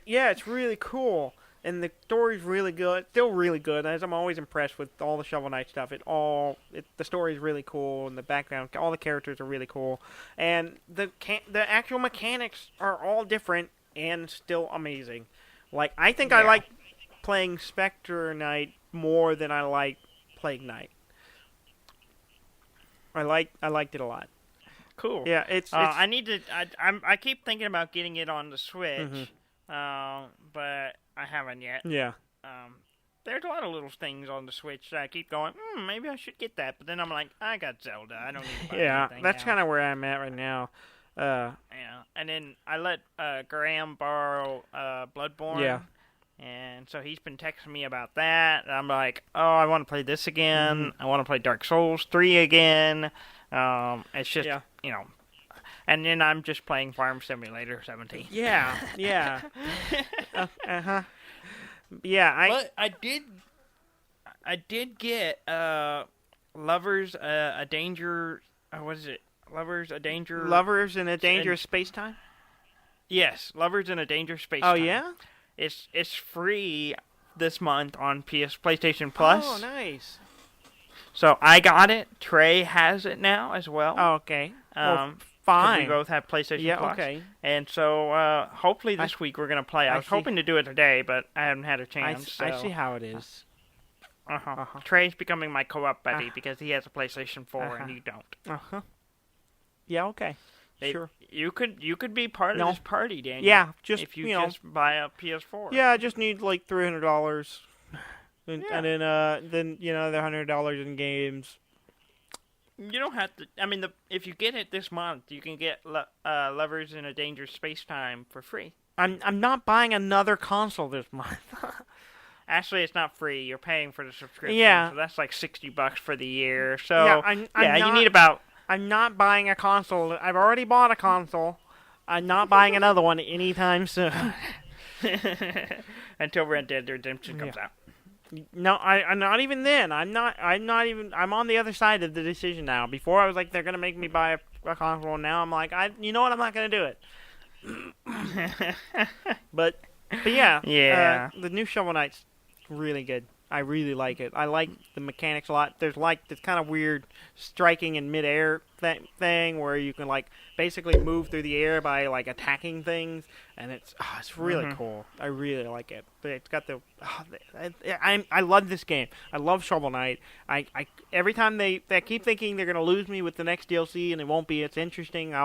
it's really cool, and the story's really good. Still really good. As I'm always impressed with all the Shovel Knight stuff. The story's really cool, and the background, all the characters are really cool, and the actual mechanics are all different and still amazing. Like, I think I like playing Spectre Knight more than I like Plague Knight. I liked it a lot. Cool. Yeah, it's I need to. I keep thinking about getting it on the Switch, but I haven't yet. Yeah. There's a lot of little things on the Switch that I keep going. Maybe I should get that, but then I'm like, I got Zelda. I don't need to buy anything. That's kind of where I'm at right now. And then I let Graham borrow Bloodborne. Yeah. And so he's been texting me about that. And I'm like, I want to play this again. I want to play Dark Souls 3 again. It's just, And then I'm just playing Farm Simulator 17. Yeah. Yeah, But I did get Lovers a Danger. What is it? Lovers a Danger. Lovers in a Dangerous Space-Time? Yes, Lovers in a Dangerous Space-Time. Oh, yeah? It's free this month on PlayStation Plus. Oh, nice. So I got it. Trey has it now as well. Oh, okay. Fine. We both have PlayStation Plus. Okay. And so hopefully this week we're going to play. I was hoping to do it today, but I haven't had a chance. I see how it is. Trey's becoming my co-op buddy because he has a PlayStation 4 and you don't. Yeah, okay. Sure. You could be part of this party, Daniel. Yeah, if you just buy a PS4. Yeah, I just need like $300, and then the $100 in games. You don't have to. I mean, if you get it this month, you can get Lovers in a Dangerous Space-Time for free. I'm not buying another console this month. Actually, it's not free. You're paying for the subscription. Yeah. So that's like $60 for the year. So you need about. I'm not buying a console. I've already bought a console. I'm not buying another one anytime soon. Until Red Dead Redemption comes out. No, I'm not even then. I'm not even. I'm on the other side of the decision now. Before I was like, they're gonna make me buy a console. Now I'm like, you know what? I'm not gonna do it. but yeah. Yeah. The new Shovel Knight's really good. I really like it. I like the mechanics a lot. There's like this kind of weird striking in midair thing where you can like basically move through the air by like attacking things, and it's really cool. I really like it. But it's got I love this game. I love Shovel Knight. I every time they keep thinking they're gonna lose me with the next DLC, and it won't be. It's interesting.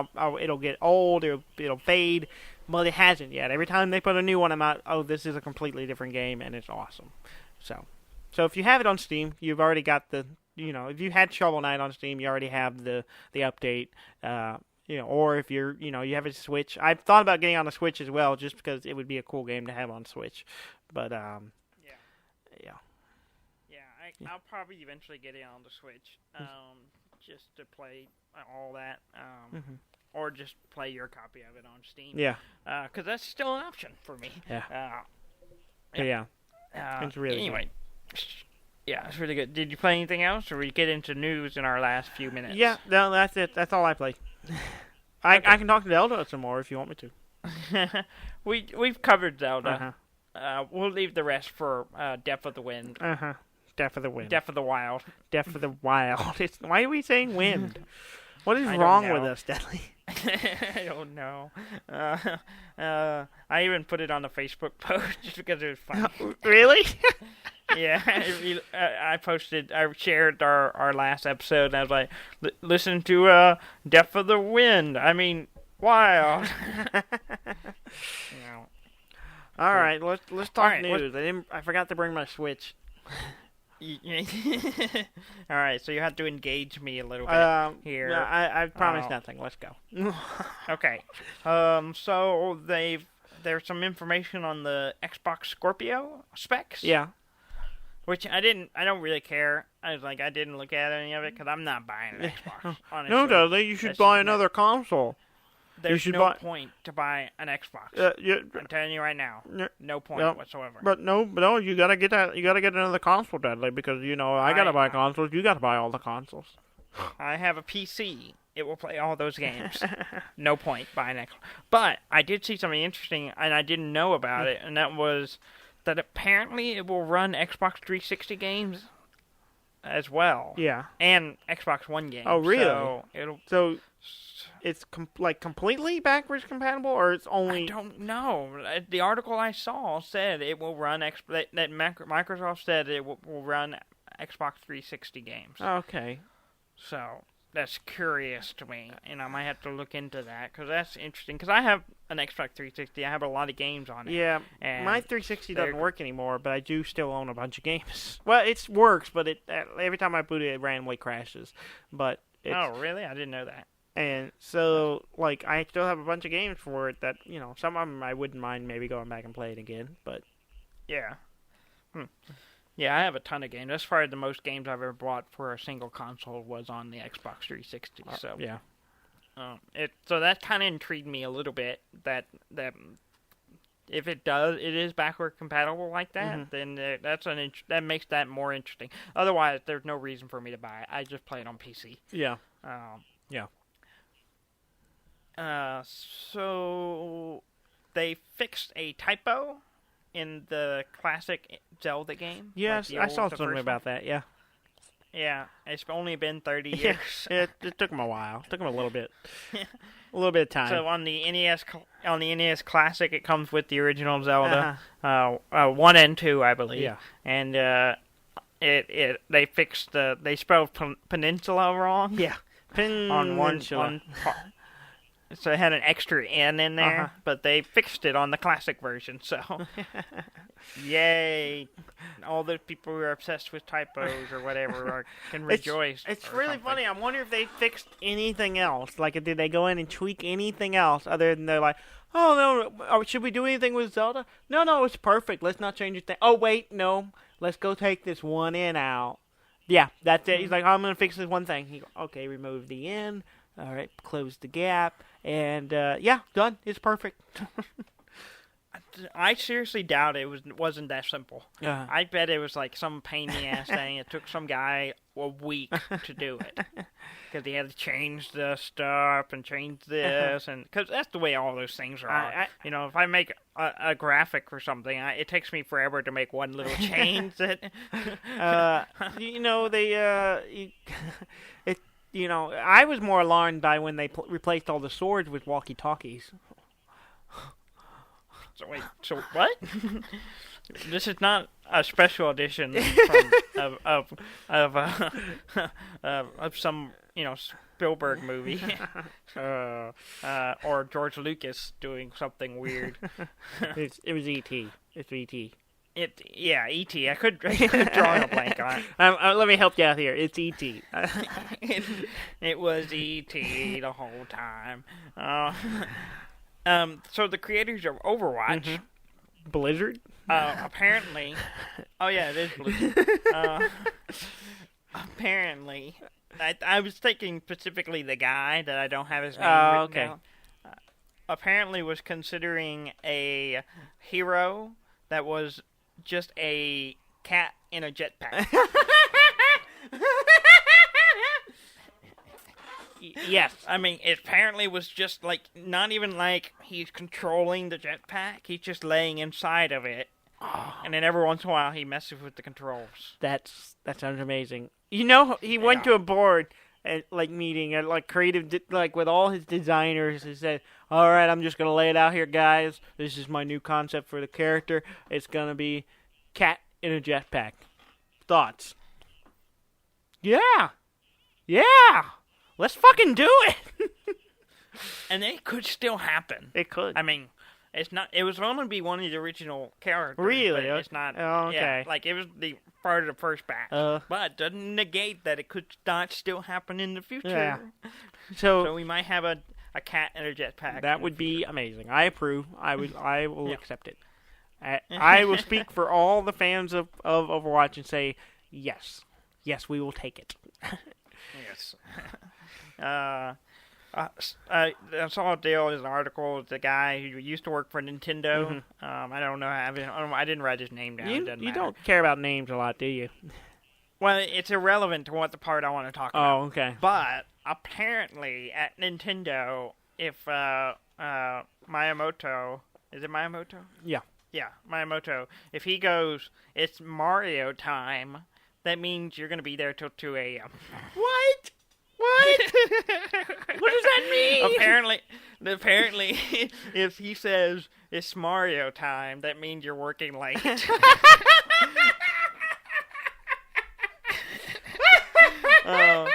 It'll get old. It'll fade. But it hasn't yet. Every time they put a new one, I'm out. Oh, this is a completely different game, and it's awesome. So if you have it on Steam, you've already got if you had Shovel Knight on Steam, you already have the update. Or if you have a Switch. I've thought about getting on the Switch as well, just because it would be a cool game to have on Switch. But I'll probably eventually get it on the Switch, just to play all that, or just play your copy of it on Steam. Yeah. Because that's still an option for me. Yeah. Yeah. It's really anyway. Good. Yeah, it's really good. Did you play anything else, or we get into news in our last few minutes? Yeah, no, that's it. That's all I played. I can talk to Zelda some more if you want me to. We've covered Zelda. We'll leave the rest for Death of the Wind. Death of the Wind. Death of the Wild. Death of the Wild. Why are we saying wind? What is wrong with us, Deadly? I don't know. I even put it on the Facebook post just because it was funny. Really? Yeah. I shared our last episode, and I was like, listen to Death of the Wind. I mean, wild. All right, let's talk news. I forgot to bring my Switch. All right, so you have to engage me a little bit here. No, I promise nothing. Let's go. Okay. So there's some information on the Xbox Scorpio specs. Yeah. Which I don't really care. I didn't look at any of it because I'm not buying an Xbox. Honestly. No, Dudley, you should buy another console. There's no point to buy an Xbox. I'm telling you right now, no point whatsoever. But no, you gotta get that. You gotta get another console, Dudley, because I gotta buy consoles. You gotta buy all the consoles. I have a PC. It will play all those games. No point buying an Xbox. But I did see something interesting, and I didn't know about it, and that was that apparently it will run Xbox 360 games as well. Yeah. And Xbox One games. Oh, really? So it's completely backwards compatible, or it's only... I don't know. The article I saw said it will run... that Microsoft said it will run Xbox 360 games. Okay. So that's curious to me, and I might have to look into that, because that's interesting. Because I have an Xbox 360. I have a lot of games on it. Yeah, my 360 doesn't work anymore, but I do still own a bunch of games. Well, it works, but every time I boot it, it randomly crashes. But oh, really? I didn't know that. And so, I still have a bunch of games for it that, some of them I wouldn't mind maybe going back and playing again, but... Yeah. Yeah, I have a ton of games. That's probably the most games I've ever bought for a single console was on the Xbox 360. So yeah. So that kind of intrigued me a little bit. That if it is backward compatible like that, then that makes that more interesting. Otherwise, there's no reason for me to buy it. I just play it on PC. Yeah. Yeah. So they fixed a typo in the classic Zelda game. Yes, I saw something about that, yeah. Yeah, it's only been 30 years. It took them a while. It took them a little bit. A little bit of time. So on the NES Classic, it comes with the original Zelda, 1 and 2, I believe. Yeah. And they fixed they spelled peninsula wrong. Yeah. On one part. So it had an extra N in there, but they fixed it on the classic version, so yay. All those people who are obsessed with typos or whatever can rejoice. It's really funny. I wonder if they fixed anything else. Did they go in and tweak anything else other than they're like, oh, no, should we do anything with Zelda? No, it's perfect. Let's not change a thing. Oh, wait, no. Let's go take this one N out. Yeah, that's it. He's like, I'm going to fix this one thing. He goes, okay, remove the N. All right, close the gap, and done. It's perfect. I seriously doubt it wasn't that simple. Uh-huh. I bet it was some pain in the ass thing. It took some guy a week to do it because he had to change the stuff and change this, and because that's the way all those things are. If I make a graphic for something, it takes me forever to make one little change. I was more alarmed by when they replaced all the swords with walkie-talkies. So wait, so what? This is not a special edition of some Spielberg movie, or George Lucas doing something weird. It was E.T. It's E.T. E.T. I could draw a blank on it. Let me help you out here. It's E.T. It was E.T. the whole time. So the creators of Overwatch, Blizzard, apparently, oh yeah, it is Blizzard. Apparently, I was thinking specifically the guy that I don't have his name written down. Apparently, was considering a hero that was just a cat in a jetpack. Yes, I mean, it apparently was just not even he's controlling the jetpack. He's just laying inside of it, and then every once in a while he messes with the controls. That sounds amazing. He went to a board meeting at creative with all his designers. He said, "All right, I'm just gonna lay it out here, guys. This is my new concept for the character. It's gonna be cat in a jetpack. Thoughts?" Yeah. Let's fucking do it. And it could still happen. It could. I mean, it's not. It was going to be one of the original characters. Really? But it's not. Oh, okay. Yeah, it was the part of the first batch. But it doesn't negate that it could not still happen in the future. Yeah. So we might have a cat in a jetpack. That would be amazing. I approve. I will accept it. I will speak for all the fans of Overwatch and say yes, we will take it. Yes. I saw a deal in an article with the guy who used to work for Nintendo. I don't know. I didn't write his name down. You don't care about names a lot, do you? Well, it's irrelevant to what the part I want to talk about. Oh, okay. But apparently at Nintendo, if Miyamoto, is it Miyamoto? Yeah. Yeah, Miyamoto. If he goes, it's Mario time, that means you're going to be there till 2 a.m. What? What does that mean? Apparently, if he says it's Mario time, that means you're working late. I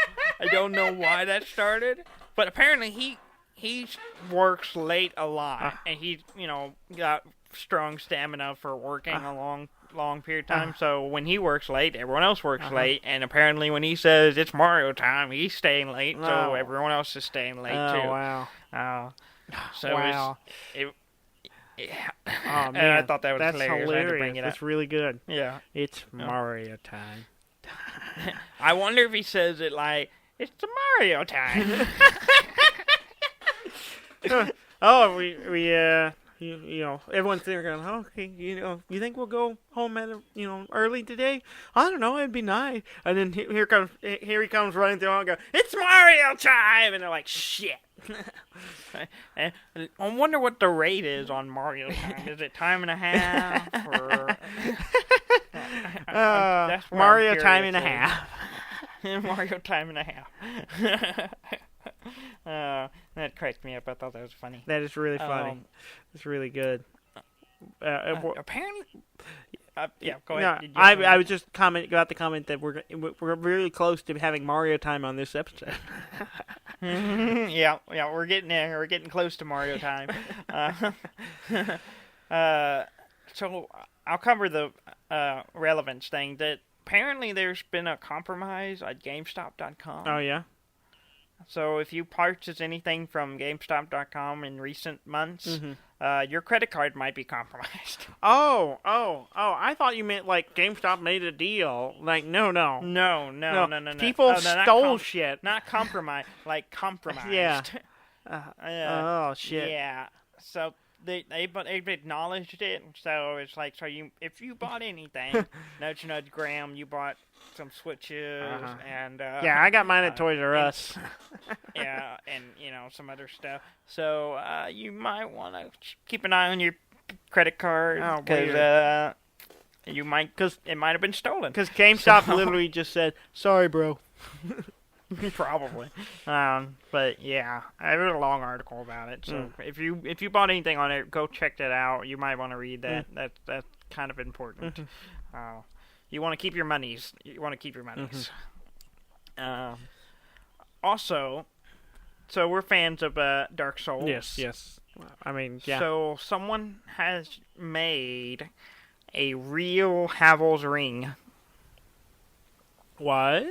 don't know why that started, but apparently he works late a lot, and he's got strong stamina for working a long period of time. So when he works late, everyone else works late, and apparently when he says it's Mario time, he's staying late, so everyone else is staying late too. Wow. So wow. Yeah. Oh man, and I thought that was that's hilarious. I had to bring it up. That's really good. Yeah. It's Mario time. I wonder if he says it like, it's the Mario time. Everyone's there going, okay, you think we'll go home at early today? I don't know, it'd be nice. And then here he comes running through and go, it's Mario time, and they're like, shit. I wonder what the rate is on Mario time. Is it time and a half or that's Mario time and a half. Mario time and a half. That cracked me up. I thought that was funny. That is really funny. It's really good. Apparently, yeah. Go ahead. No, I was just got the comment that we're really close to having Mario time on this episode. Yeah, we're getting there. We're getting close to Mario time. So I'll cover the relevance thing. That apparently there's been a compromise at GameStop.com. Oh yeah. So if you purchase anything from GameStop.com in recent months, your credit card might be compromised. Oh! I thought you meant like GameStop made a deal. Like no. People stole shit. Not compromised, like compromised. Yeah. Oh shit. Yeah. So they've acknowledged it. So it's like, if you bought anything, nudge Graham, you bought some switches and yeah, I got mine at Toys R Us. Yeah, and some other stuff. So you might want to keep an eye on your credit card because because it might have been stolen. Because GameStop literally just said, "Sorry, bro." Probably. But yeah, I wrote a long article about it. So if you bought anything on it, go check that out. You might want to read that. That's kind of important. You want to keep your monies. Also, so we're fans of Dark Souls. Yes. I mean, yeah. So someone has made a real Havel's ring. What?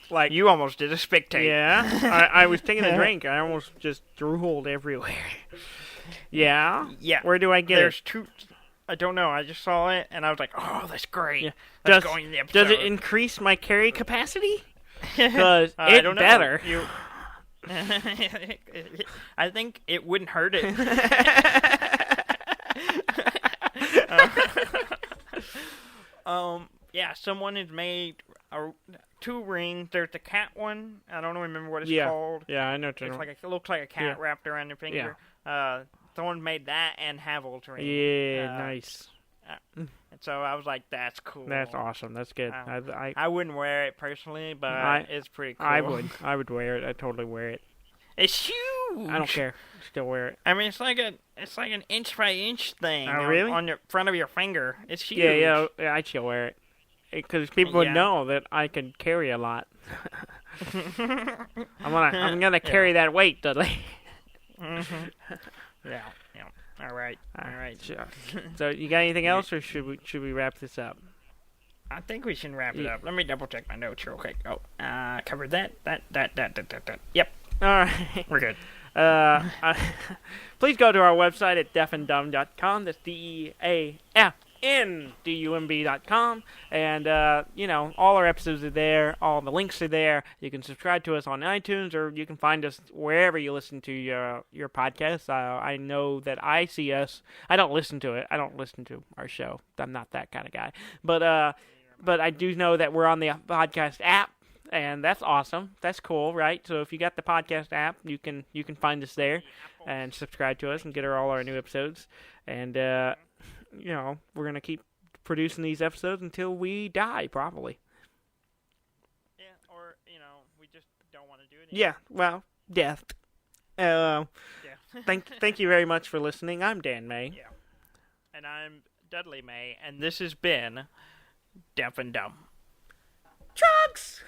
Like you almost did a spectate. Yeah. I was taking a drink. I almost just drooled everywhere. Yeah. Yeah. Where do I get There's two. I don't know. I just saw it, and I was like, "Oh, that's great." Yeah. Going to the episode. Does it increase my carry capacity? Because it better. I think it wouldn't hurt it. Yeah, someone has made two rings. There's the cat one. I don't remember what it's called. Yeah, I know. It looks like a cat wrapped around your finger. Yeah. Someone made that and Havel's ring. Yeah, nice. And so I was like, that's cool. That's awesome. That's good. I wouldn't wear it personally, but it's pretty cool. I would wear it. I'd totally wear it. It's huge. I don't care. Still wear it. I mean, it's like an inch by inch thing. Really? On your front of your finger. It's huge. Yeah. I'd still wear it because people would know that I can carry a lot. I'm gonna carry that weight, Dudley. Yeah. All right. So you got anything else, or should we wrap this up? I think we should wrap it up. Let me double check my notes real quick. Oh, covered that. Yep. All right. We're good. Please go to our website at deafandumb.com. That's DEAFNDUMB.com. And, all our episodes are there. All the links are there. You can subscribe to us on iTunes, or you can find us wherever you listen to your podcasts. I know that I see us. I don't listen to it. I don't listen to our show. I'm not that kind of guy. But I do know that we're on the podcast app. And that's awesome. That's cool, right? So if you got the podcast app, you can find us there and subscribe to us and get all our new episodes. And we're gonna keep producing these episodes until we die, probably. Yeah, or we just don't want to do it anymore. Yeah, well, death. Thank you very much for listening. I'm Dan May. Yeah, and I'm Dudley May, and this has been Deaf and Dumb. Drugs.